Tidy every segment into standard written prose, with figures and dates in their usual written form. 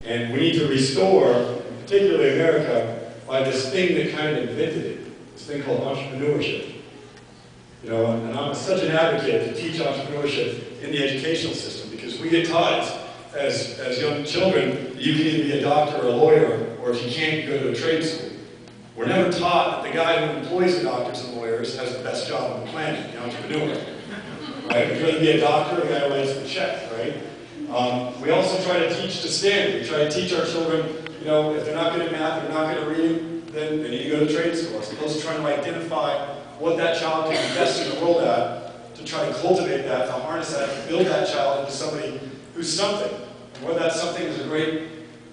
And we need to restore, particularly America, by this thing that kind of invented it, this thing called entrepreneurship. You know, and I'm such an advocate to teach entrepreneurship in the educational system because we get taught as young children, you can either be a doctor or a lawyer, or if you can't, you go to a trade school. We're never taught that the guy who employs the doctors and lawyers has the best job on the planet, the entrepreneur. Right? We'd rather be a doctor or the guy who writes the check, right? We also try to teach to standard. We try to teach our children, you know, if they're not good at math, they're not good at reading, then they need to go to trade school. As opposed to trying to identify what that child can be best in the world at, to try to cultivate that, to harness that, to build that child into somebody who's something. And whether that something is a great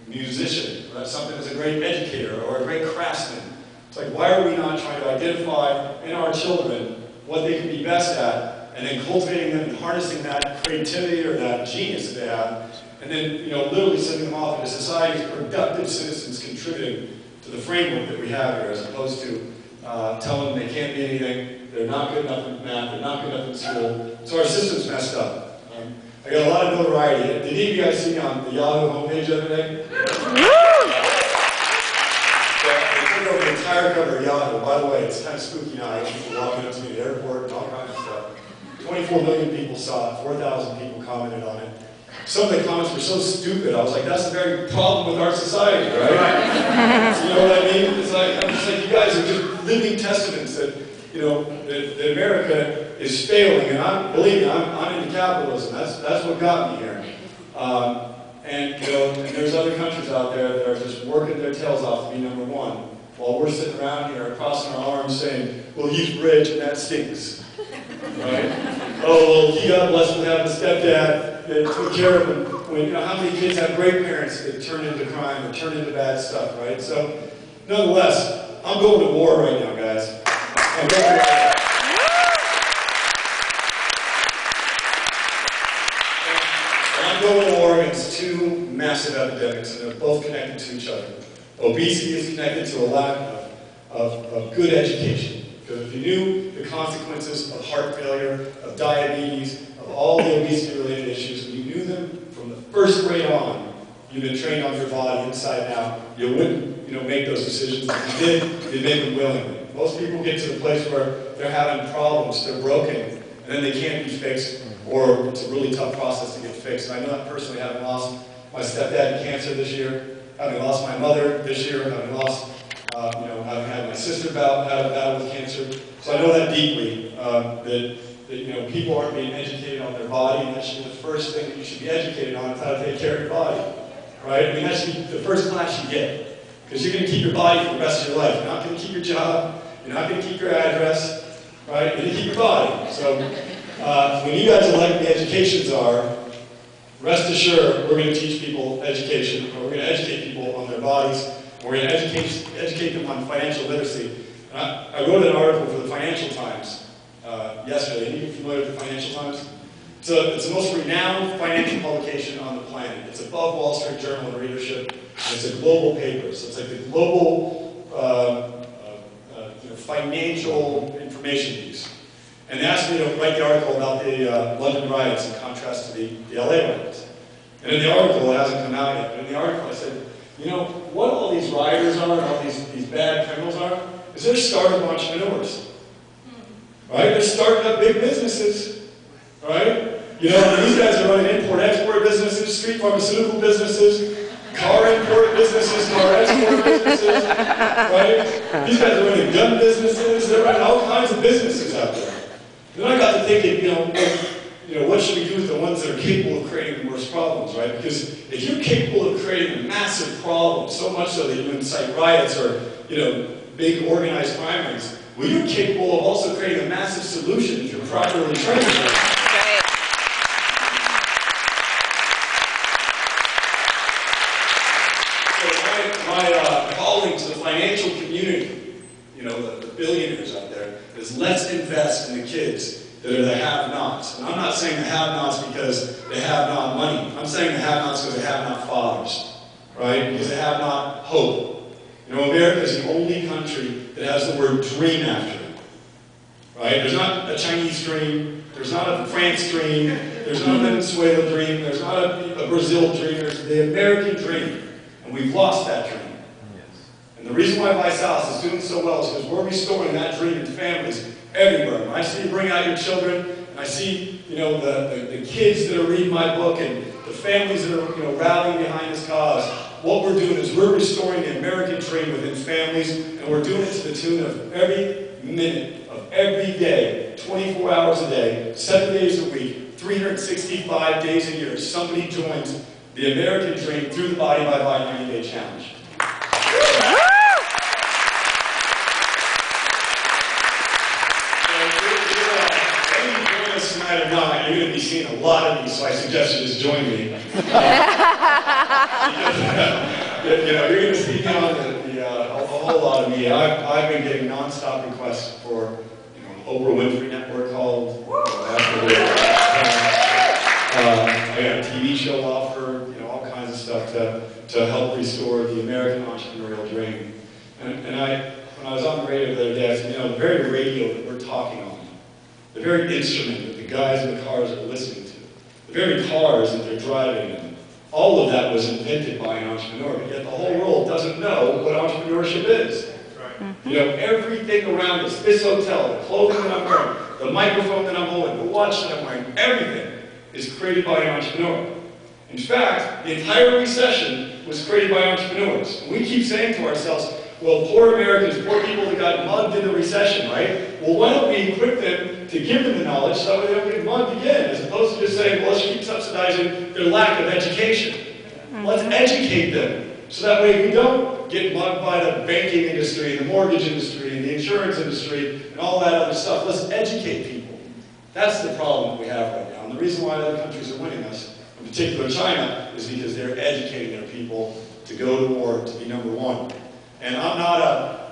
musician, or that something is a great educator, or a great craftsman. It's like, why are we not trying to identify in our children what they can be best at, and then cultivating them and harnessing that creativity or that genius that they have, and then, you know, literally sending them off into society as productive citizens contributing to the framework that we have here, as opposed to telling them they can't be anything, they're not good enough in math, they're not good enough in school. So our system's messed up. I got a lot of notoriety. Did any of you guys see me on the Yahoo homepage the other day? They took over the entire cover of Yahoo. By the way, it's kind of spooky now. I have people walking up to me at the airport and all kinds of stuff. 24 million people saw it. 4,000 people commented on it. Some of the comments were so stupid. I was like, that's the very problem with our society, right? So, you know what I mean? It's like, I'm just like, you guys are just living testaments that, you know, that America is failing. And believe me, I'm into capitalism. That's what got me here. And, you know, and there's other countries out there that are just working their tails off to be number one, while we're sitting around here crossing our arms saying, well, he's rich and that stinks. Right? Oh, well, he got blessed with having a stepdad that took care of him. When, you know, how many kids have great parents that turn into crime or turn into bad stuff, right? So, nonetheless, I'm going to war right now, guys. I'm going to war. And I'm going to war against two massive epidemics, and they're both connected to each other. Obesity is connected to a lack of good education. Because if you knew the consequences of heart failure, of diabetes, of all the obesity-related issues, and you knew them from the first grade on, you've been trained on your body inside and out, you wouldn't, you know, make those decisions. If you did, you'd make them willingly. Most people get to the place where they're having problems, they're broken, and then they can't be fixed, or it's a really tough process to get fixed. And I know that personally, having lost my stepdad to cancer this year, having lost my mother this year, having lost you know, having had my sister had a battle with cancer. So I know that deeply, that you know, people aren't being educated on their body, and that should be the first thing that you should be educated on, is how to take care of your body. Right? I mean, that should be the first class you get. Because you're going to keep your body for the rest of your life. You're not going to keep your job. You're not going to keep your address. Right? You're going to keep your body. So when you guys elect the education czar, rest assured we're going to teach people education, or we're going to educate people on their bodies. We're going to educate them on financial literacy. And I wrote an article for the Financial Times yesterday. Are you familiar with the Financial Times? It's the most renowned financial publication on the planet. It's above Wall Street Journal in readership. And it's a global paper. So it's like the global you know, financial information piece. And they asked me to write the article about the London riots in contrast to the LA riots. And in the article, it hasn't come out yet, but in the article I said, you know, what all these rioters are and all these bad criminals are, is they're startup entrepreneurs. Right? They're starting up big businesses. Right? You know, these guys are running import-export businesses, street pharmaceutical businesses, car import businesses, car export businesses. Right? These guys are running gun businesses. They're running all kinds of businesses out there. Then I got to thinking, you know, what should we do with the ones that are capable of creating the worst problems, right? Because if you're capable of creating a massive problem, so much so that you incite riots or, you know, big organized crime rings, well, you're capable of also creating a massive solution if you're properly trained. So my calling to the financial community, you know, the billionaires out there, is let's invest in the kids that are the have-nots. And I'm not saying the have-nots because they have not money. I'm saying the have-nots because they have not fathers, right? Because they have not hope. You know, America is the only country that has the word dream after it, right? There's not a Chinese dream. There's not a France dream. There's not a Venezuela dream. There's not a Brazil dream. There's the American dream. And we've lost that dream. And the reason why Visalus is doing so well is because we're restoring that dream in families everywhere. When I see you bring out your children, and I see, you know, the kids that are reading my book, and the families that are, you know, rallying behind this cause, what we're doing is we're restoring the American dream within families, and we're doing it to the tune of every minute of every day, 24 hours a day, 7 days a week, 365 days a year. Somebody joins the American dream through the Body by Body 90-Day Challenge. Tonight or not, you're going to be seeing a lot of these, so I suggest you just join me. You know, you're going to see me on a whole lot of media. I've been getting non-stop requests for, you know, Oprah Winfrey Network called. I got a TV show offer, you know, all kinds of stuff to help restore the American entrepreneurial dream. And when I was on the radio the other day, I said, you know, the very radio that we're talking on, the very instrument that the guys in the cars are listening to, the very cars that they're driving in, all of that was invented by an entrepreneur, but yet the whole world doesn't know what entrepreneurship is. Right. You know, everything around us, this hotel, the clothing that I'm wearing, the microphone that I'm holding, the watch that I'm wearing, everything is created by an entrepreneur. In fact, the entire recession was created by entrepreneurs. And we keep saying to ourselves, well, poor Americans, poor people that got mugged in the recession, right? Well, why don't we equip them to give them the knowledge so they don't get mugged again, as opposed to just saying, well, let's keep subsidizing their lack of education. Let's educate them, so that way we don't get mugged by the banking industry, the mortgage industry, and the insurance industry, and all that other stuff. Let's educate people. That's the problem that we have right now. And the reason why other countries are winning us, in particular China, is because they're educating their people to go to war, to be number one. And I'm not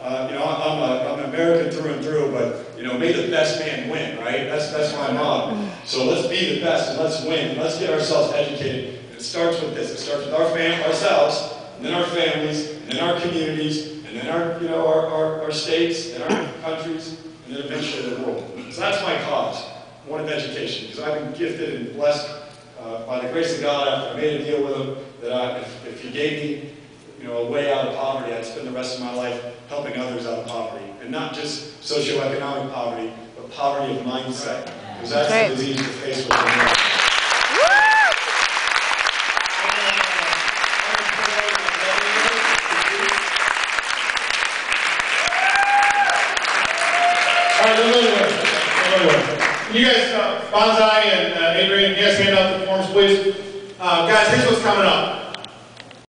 you know, I'm an American through and through, but, you know, may the best man win, right? That's my motto. So let's be the best, and let's win, and let's get ourselves educated. And it starts with this. It starts with ourselves, and then our families, and then our communities, and then our, you know, our states, and our countries, and then eventually the world. So that's my cause, one of education, because I've been gifted and blessed by the grace of God after I made a deal with Him that if He gave me, you know, a way out of poverty, I'd spend the rest of my life helping others out of poverty. And not just socioeconomic poverty, but poverty of mindset. Because that's the disease we're faced with. You guys, Bonsai and Adrian, you guys hand out the forms, please. Guys, here's what's coming up.